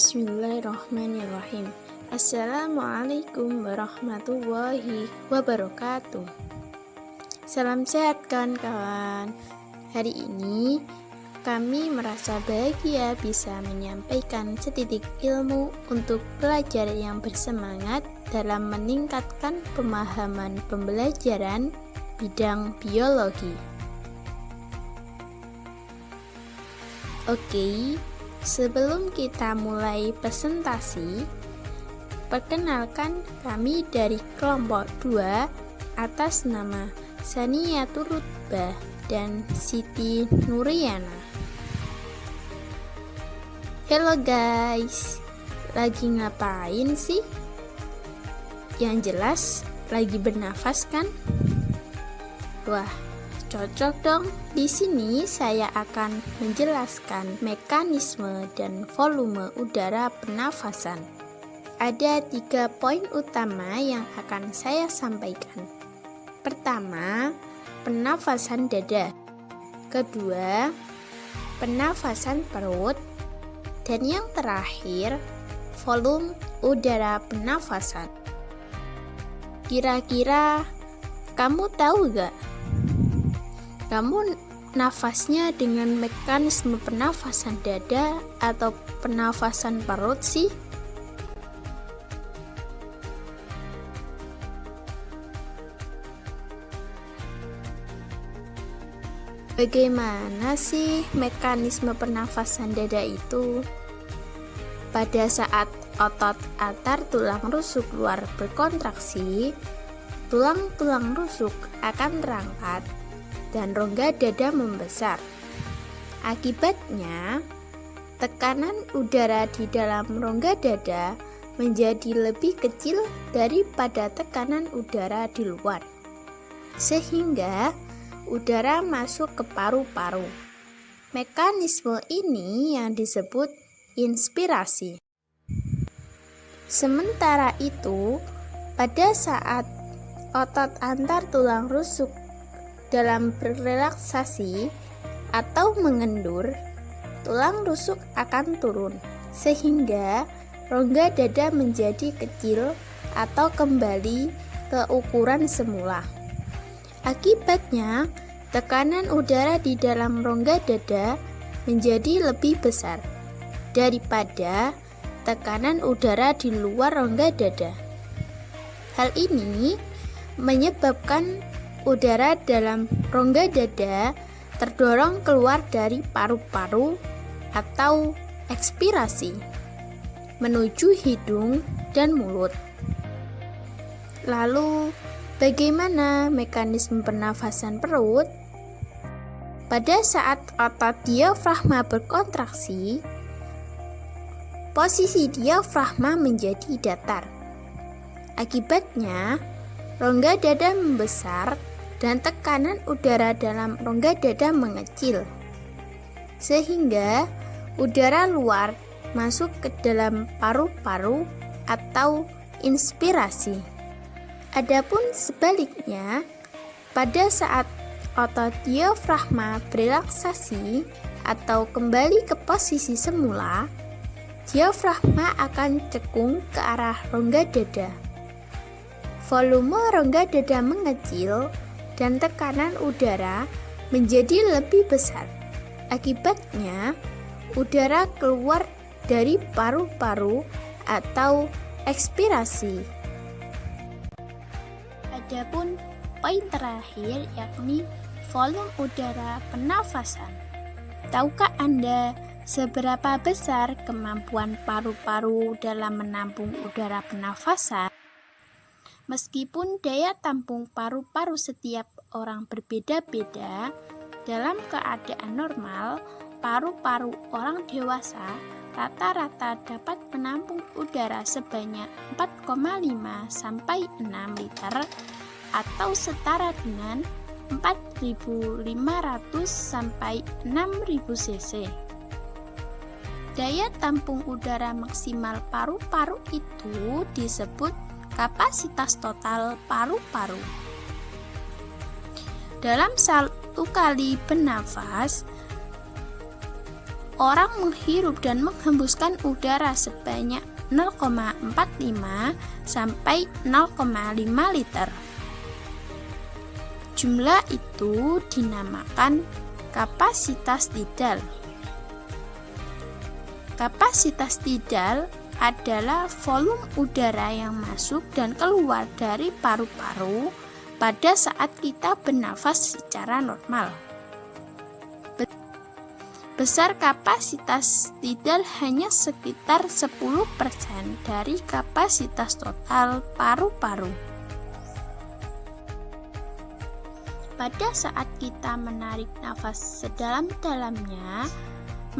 Bismillahirrahmanirrahim. Assalamualaikum warahmatullahi wabarakatuh. Salam sehat kawan-kawan. Hari ini kami merasa bahagia bisa menyampaikan setitik ilmu untuk pelajar yang bersemangat dalam meningkatkan pemahaman pembelajaran bidang biologi. Oke, sebelum kita mulai presentasi, perkenalkan kami dari kelompok 2 atas nama Saniatul Rutbah dan Siti Nuriana. Halo guys, lagi ngapain sih? Yang jelas lagi bernafas kan? Wah, cocok dong. Di sini saya akan menjelaskan mekanisme dan volume udara pernafasan. Ada 3 poin utama yang akan saya sampaikan. Pertama, pernafasan dada. Kedua, pernafasan perut. Dan yang terakhir, volume udara pernafasan. Kira-kira kamu tahu gak? Kamu nafasnya dengan mekanisme pernafasan dada atau pernafasan perut sih? Bagaimana sih mekanisme pernafasan dada itu? Pada saat otot antar tulang rusuk luar berkontraksi, tulang-tulang rusuk akan terangkat dan rongga dada membesar. Akibatnya, tekanan udara di dalam rongga dada menjadi lebih kecil daripada tekanan udara di luar, sehingga udara masuk ke paru-paru. Mekanisme ini yang disebut inspirasi. Sementara itu, pada saat otot antar tulang rusuk dalam berrelaksasi atau mengendur, tulang rusuk akan turun, sehingga rongga dada menjadi kecil atau kembali ke ukuran semula. Akibatnya, tekanan udara di dalam rongga dada menjadi lebih besar daripada tekanan udara di luar rongga dada. Hal ini menyebabkan udara dalam rongga dada terdorong keluar dari paru-paru atau ekspirasi menuju hidung dan mulut. Lalu, bagaimana mekanisme pernafasan perut? Pada saat otot diafragma berkontraksi, posisi diafragma menjadi datar. Akibatnya, rongga dada membesar dan tekanan udara dalam rongga dada mengecil, sehingga udara luar masuk ke dalam paru-paru atau inspirasi. Adapun sebaliknya, pada saat otot diafragma berelaksasi atau kembali ke posisi semula, diafragma akan cekung ke arah rongga dada. Volume rongga dada mengecil dan tekanan udara menjadi lebih besar. Akibatnya, udara keluar dari paru-paru atau ekspirasi. Adapun poin terakhir yakni volume udara pernafasan. Tahukah Anda seberapa besar kemampuan paru-paru dalam menampung udara pernafasan? Meskipun daya tampung paru-paru setiap orang berbeda-beda, dalam keadaan normal, paru-paru orang dewasa rata-rata dapat menampung udara sebanyak 4,5 sampai 6 liter atau setara dengan 4.500 sampai 6.000 cc. Daya tampung udara maksimal paru-paru itu disebut kapasitas total paru-paru. Dalam satu kali bernafas, Seseorang menghirup dan menghembuskan udara sebanyak 0,45 sampai 0,5 liter. Jumlah itu dinamakan kapasitas tidal. Kapasitas tidal adalah volume udara yang masuk dan keluar dari paru-paru pada saat kita bernafas secara normal. Besar kapasitas tidal hanya sekitar 10% dari kapasitas total paru-paru. Pada saat kita menarik nafas sedalam-dalamnya,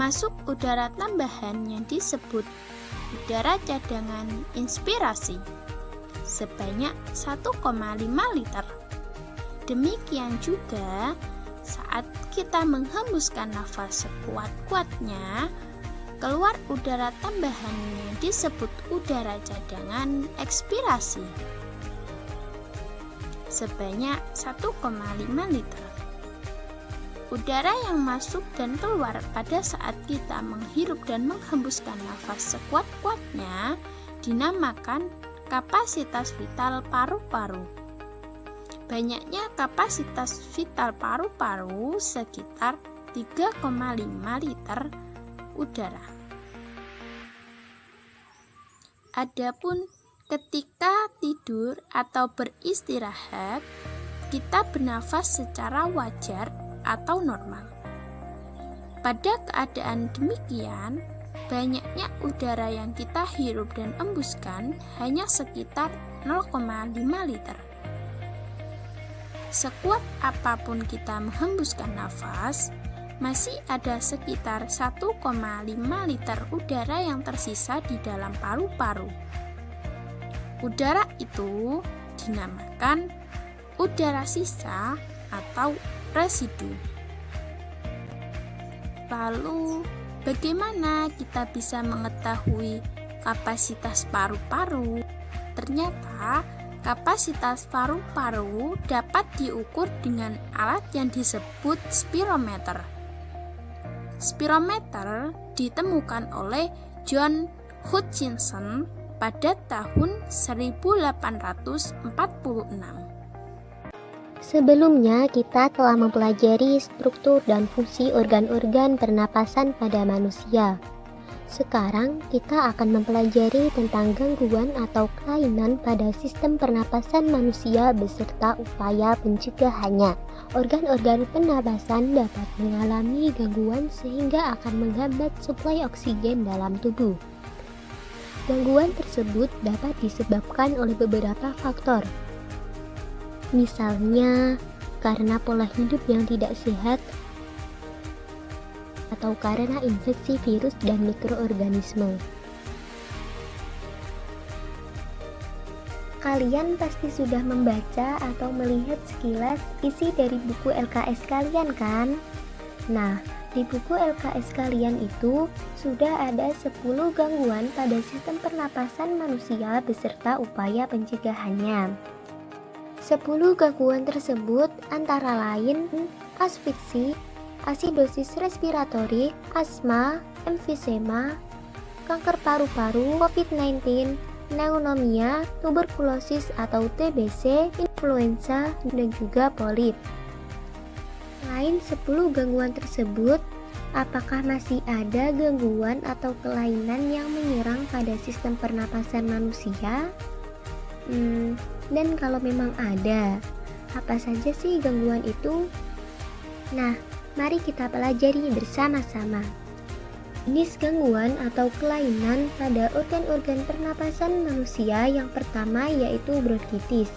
masuk udara tambahan yang disebut udara cadangan inspirasi sebanyak 1,5 liter. Demikian juga saat kita menghembuskan nafas sekuat-kuatnya, keluar udara tambahan yang disebut udara cadangan ekspirasi sebanyak 1,5 liter. Udara yang masuk dan keluar pada saat kita menghirup dan menghembuskan nafas sekuat-kuatnya dinamakan kapasitas vital paru-paru. Banyaknya kapasitas vital paru-paru sekitar 3,5 liter udara. Adapun ketika tidur atau beristirahat, kita bernafas secara wajar atau normal. Pada keadaan demikian, banyaknya udara yang kita hirup dan embuskan hanya sekitar 0,5 liter. Sekuat apapun kita menghembuskan nafas, masih ada sekitar 1,5 liter udara yang tersisa di dalam paru-paru. Udara itu dinamakan udara sisa atau residu. Lalu, bagaimana kita bisa mengetahui kapasitas paru-paru? Ternyata, kapasitas paru-paru dapat diukur dengan alat yang disebut spirometer. Spirometer ditemukan oleh John Hutchinson pada tahun 1846. Sebelumnya, kita telah mempelajari struktur dan fungsi organ-organ pernapasan pada manusia. Sekarang, kita akan mempelajari tentang gangguan atau kelainan pada sistem pernapasan manusia beserta upaya pencegahannya. Organ-organ pernapasan dapat mengalami gangguan sehingga akan menghambat suplai oksigen dalam tubuh. Gangguan tersebut dapat disebabkan oleh beberapa faktor. Misalnya, karena pola hidup yang tidak sehat, atau karena infeksi virus dan mikroorganisme. Kalian pasti sudah membaca atau melihat sekilas isi dari buku LKS kalian kan? Nah, di buku LKS kalian itu sudah ada 10 gangguan pada sistem pernapasan manusia beserta upaya pencegahannya. 10 gangguan tersebut antara lain asfiksi, asidosis respiratorik, asma, emfisema, kanker paru-paru, COVID-19, pneumonia, tuberkulosis atau TBC, influenza, dan juga polip. Selain 10 gangguan tersebut, apakah masih ada gangguan atau kelainan yang menyerang pada sistem pernapasan manusia? Dan kalau memang ada, apa saja sih gangguan itu? Nah, mari kita pelajari bersama-sama. Jenis gangguan atau kelainan pada organ-organ pernapasan manusia yang pertama yaitu bronkitis.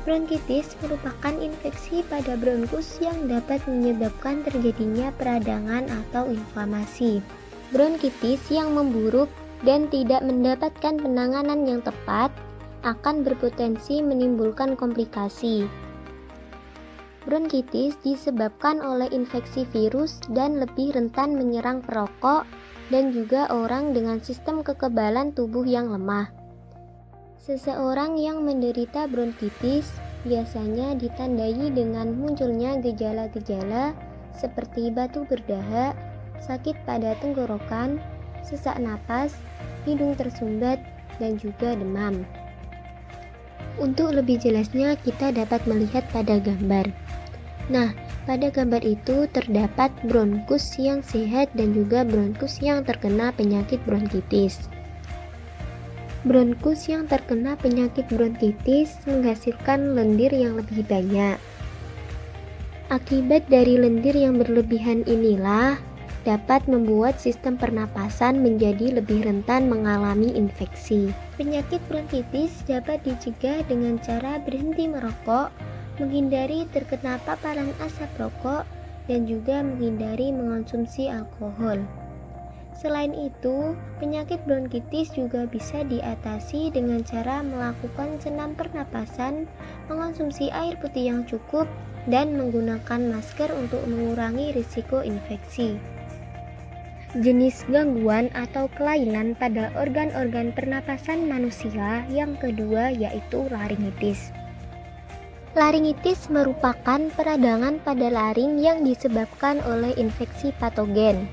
Bronkitis merupakan infeksi pada bronkus yang dapat menyebabkan terjadinya peradangan atau inflamasi. Bronkitis yang memburuk dan tidak mendapatkan penanganan yang tepat akan berpotensi menimbulkan komplikasi. Bronkitis disebabkan oleh infeksi virus dan lebih rentan menyerang perokok dan juga orang dengan sistem kekebalan tubuh yang lemah. Seseorang yang menderita bronkitis biasanya ditandai dengan munculnya gejala-gejala seperti batuk berdahak, sakit pada tenggorokan, sesak napas, hidung tersumbat, dan juga demam. Untuk lebih jelasnya kita dapat melihat pada gambar. Nah, pada gambar itu terdapat bronkus yang sehat dan juga bronkus yang terkena penyakit bronkitis. Bronkus yang terkena penyakit bronkitis menghasilkan lendir yang lebih banyak. Akibat dari lendir yang berlebihan inilah dapat membuat sistem pernapasan menjadi lebih rentan mengalami infeksi. Penyakit bronkitis dapat dicegah dengan cara berhenti merokok, menghindari terkena paparan asap rokok, dan juga menghindari mengonsumsi alkohol. Selain itu, penyakit bronkitis juga bisa diatasi dengan cara melakukan senam pernapasan, mengonsumsi air putih yang cukup, dan menggunakan masker untuk mengurangi risiko infeksi. Jenis gangguan atau kelainan pada organ-organ pernapasan manusia yang kedua yaitu laringitis. Laringitis merupakan peradangan pada laring yang disebabkan oleh infeksi patogen.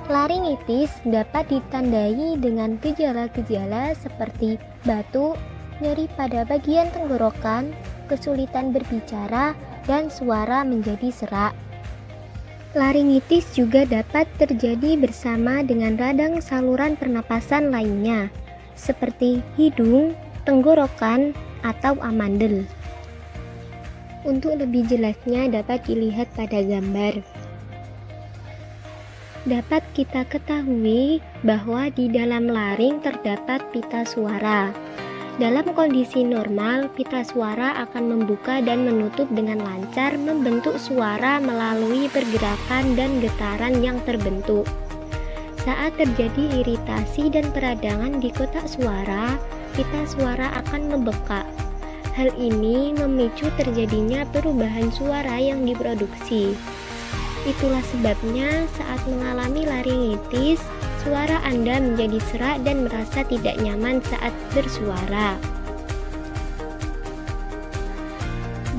Laringitis dapat ditandai dengan gejala-gejala seperti batuk, nyeri pada bagian tenggorokan, kesulitan berbicara, dan suara menjadi serak. Laringitis juga dapat terjadi bersama dengan radang saluran pernapasan lainnya, seperti hidung, tenggorokan, atau amandel. Untuk lebih jelasnya dapat dilihat pada gambar. Dapat kita ketahui bahwa di dalam laring terdapat pita suara. Dalam kondisi normal, pita suara akan membuka dan menutup dengan lancar, membentuk suara melalui pergerakan dan getaran yang terbentuk. Saat terjadi iritasi dan peradangan di kotak suara, pita suara akan membekak. Hal ini memicu terjadinya perubahan suara yang diproduksi. Itulah sebabnya saat mengalami laringitis, suara Anda menjadi serak dan merasa tidak nyaman saat bersuara.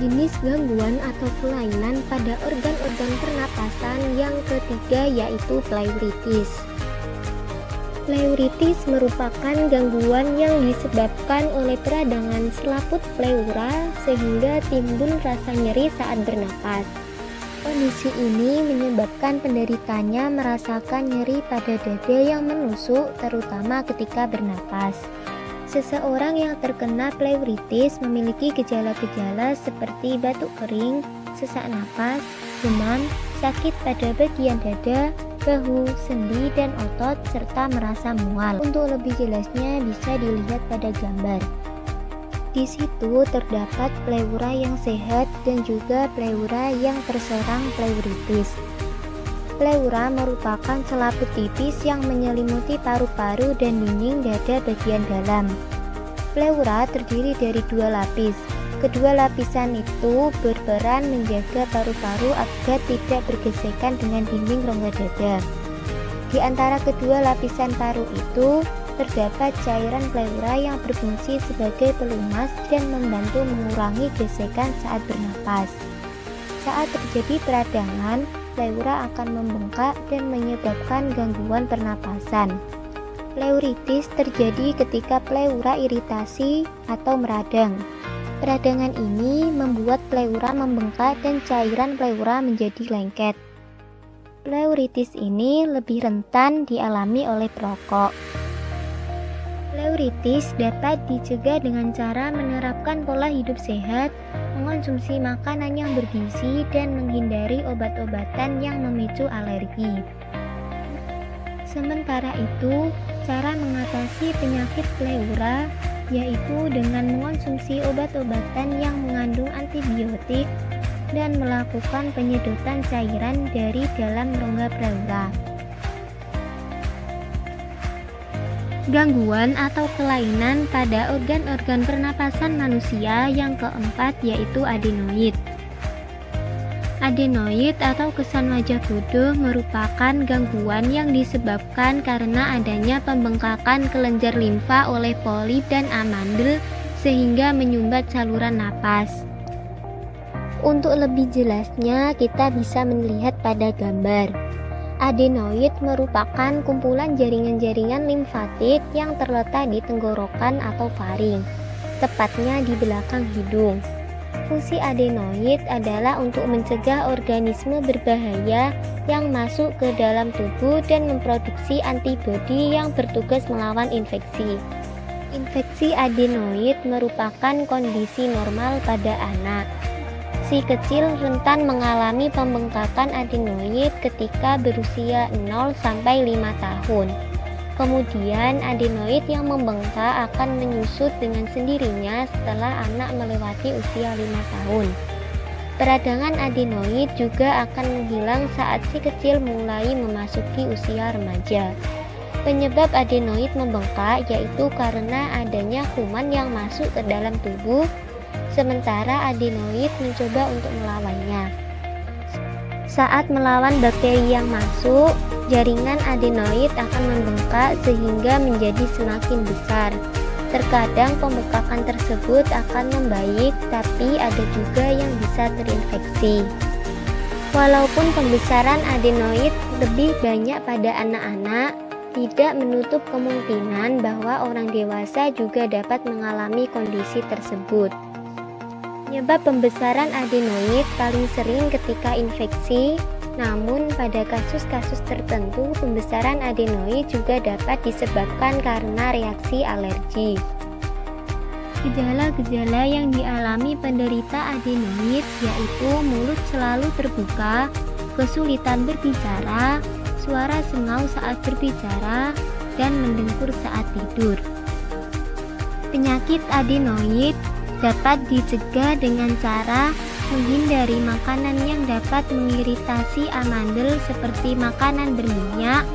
Jenis gangguan atau kelainan pada organ-organ pernapasan yang ketiga yaitu pleuritis. Pleuritis merupakan gangguan yang disebabkan oleh peradangan selaput pleura sehingga timbul rasa nyeri saat bernapas. Kondisi ini menyebabkan penderitanya merasakan nyeri pada dada yang menusuk, terutama ketika bernapas. Seseorang yang terkena pleuritis memiliki gejala-gejala seperti batuk kering, sesak napas, demam, sakit pada bagian dada, bahu, sendi, dan otot, serta merasa mual. Untuk lebih jelasnya bisa dilihat pada gambar. Di situ terdapat pleura yang sehat dan juga pleura yang terserang pleuritis. Pleura merupakan selaput tipis yang menyelimuti paru-paru dan dinding dada bagian dalam. Pleura terdiri dari dua lapis. Kedua lapisan itu berperan menjaga paru-paru agar tidak bergesekan dengan dinding rongga dada. Di antara kedua lapisan paru itu terdapat cairan pleura yang berfungsi sebagai pelumas dan membantu mengurangi gesekan saat bernapas. Saat terjadi peradangan, pleura akan membengkak dan menyebabkan gangguan pernapasan. Pleuritis terjadi ketika pleura iritasi atau meradang. Peradangan ini membuat pleura membengkak dan cairan pleura menjadi lengket. Pleuritis ini lebih rentan dialami oleh perokok. Pleuritis dapat dicegah dengan cara menerapkan pola hidup sehat, mengonsumsi makanan yang bergizi, dan menghindari obat-obatan yang memicu alergi. Sementara itu, cara mengatasi penyakit pleura yaitu dengan mengonsumsi obat-obatan yang mengandung antibiotik dan melakukan penyedotan cairan dari dalam rongga pleura. Gangguan atau kelainan pada organ-organ pernapasan manusia yang keempat yaitu adenoid. Adenoid atau kesan wajah bodoh merupakan gangguan yang disebabkan karena adanya pembengkakan kelenjar limfa oleh polip dan amandel sehingga menyumbat saluran napas. Untuk lebih jelasnya kita bisa melihat pada gambar. Adenoid merupakan kumpulan jaringan-jaringan limfatik yang terletak di tenggorokan atau faring, tepatnya di belakang hidung. Fungsi adenoid adalah untuk mencegah organisme berbahaya yang masuk ke dalam tubuh dan memproduksi antibodi yang bertugas melawan infeksi. Infeksi adenoid merupakan kondisi normal pada anak. Si kecil rentan mengalami pembengkakan adenoid ketika berusia 0 sampai 5 tahun. Kemudian adenoid yang membengkak akan menyusut dengan sendirinya setelah anak melewati usia 5 tahun. Peradangan adenoid juga akan menghilang saat si kecil mulai memasuki usia remaja. Penyebab adenoid membengkak yaitu karena adanya kuman yang masuk ke dalam tubuh, sementara adenoid mencoba untuk melawannya. Saat melawan bakteri yang masuk, jaringan adenoid akan membengkak sehingga menjadi semakin besar. Terkadang pembengkakan tersebut akan membaik, tapi ada juga yang bisa terinfeksi. Walaupun pembesaran adenoid lebih banyak pada anak-anak, tidak menutup kemungkinan bahwa orang dewasa juga dapat mengalami kondisi tersebut. Penyebab pembesaran adenoid paling sering ketika infeksi, namun pada kasus-kasus tertentu pembesaran adenoid juga dapat disebabkan karena reaksi alergi. Gejala-gejala yang dialami penderita adenoid yaitu mulut selalu terbuka, kesulitan berbicara, suara sengau saat berbicara, dan mendengkur saat tidur. Penyakit adenoid dapat dicegah dengan cara menghindari makanan yang dapat mengiritasi amandel seperti makanan berminyak,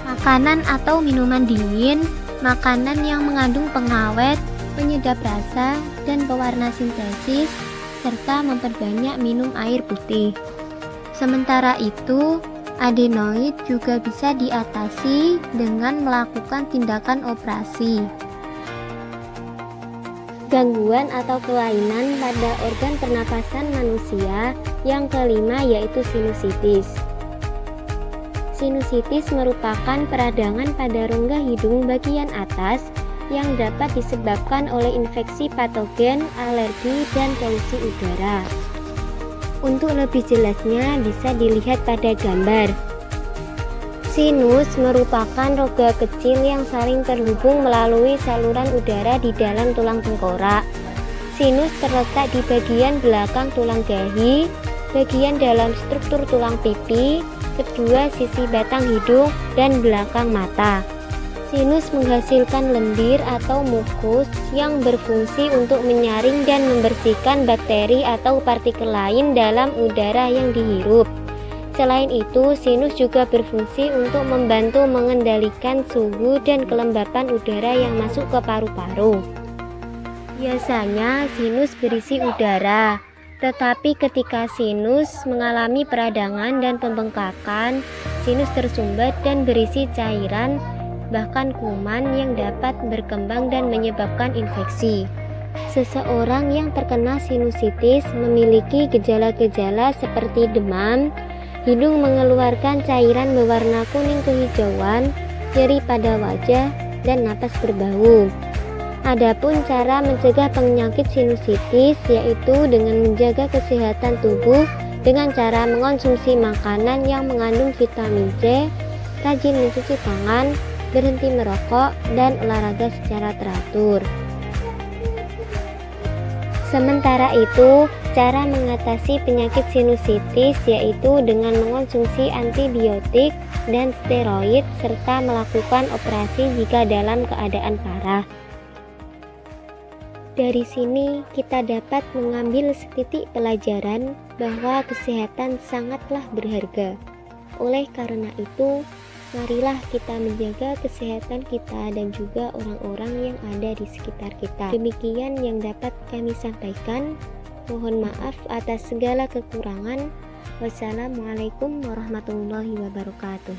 makanan atau minuman dingin, makanan yang mengandung pengawet, penyedap rasa, dan pewarna sintesis, serta memperbanyak minum air putih. Sementara itu, adenoid juga bisa diatasi dengan melakukan tindakan operasi. Gangguan atau kelainan pada organ pernapasan manusia yang kelima yaitu sinusitis. Sinusitis merupakan peradangan pada rongga hidung bagian atas yang dapat disebabkan oleh infeksi patogen, alergi, dan polusi udara. Untuk lebih jelasnya bisa dilihat pada gambar. Sinus merupakan rongga kecil yang saling terhubung melalui saluran udara di dalam tulang tengkorak. Sinus terletak di bagian belakang tulang dahi, bagian dalam struktur tulang pipi, kedua sisi batang hidung, dan belakang mata. Sinus menghasilkan lendir atau mukus yang berfungsi untuk menyaring dan membersihkan bakteri atau partikel lain dalam udara yang dihirup. Selain itu, sinus juga berfungsi untuk membantu mengendalikan suhu dan kelembapan udara yang masuk ke paru-paru. Biasanya sinus berisi udara, tetapi ketika sinus mengalami peradangan dan pembengkakan, sinus tersumbat dan berisi cairan, bahkan kuman yang dapat berkembang dan menyebabkan infeksi. Seseorang yang terkena sinusitis memiliki gejala-gejala seperti demam, hidung mengeluarkan cairan berwarna kuning kehijauan, nyeri pada wajah, dan napas berbau. Adapun cara mencegah penyakit sinusitis yaitu dengan menjaga kesehatan tubuh dengan cara mengonsumsi makanan yang mengandung vitamin C, rajin mencuci tangan, berhenti merokok, dan olahraga secara teratur. Sementara itu, cara mengatasi penyakit sinusitis yaitu dengan mengonsumsi antibiotik dan steroid serta melakukan operasi jika dalam keadaan parah. Dari sini kita dapat mengambil setitik pelajaran bahwa kesehatan sangatlah berharga. Oleh karena itu, marilah kita menjaga kesehatan kita dan juga orang-orang yang ada di sekitar kita. Demikian yang dapat kami sampaikan. Mohon maaf atas segala kekurangan. Wassalamualaikum warahmatullahi wabarakatuh.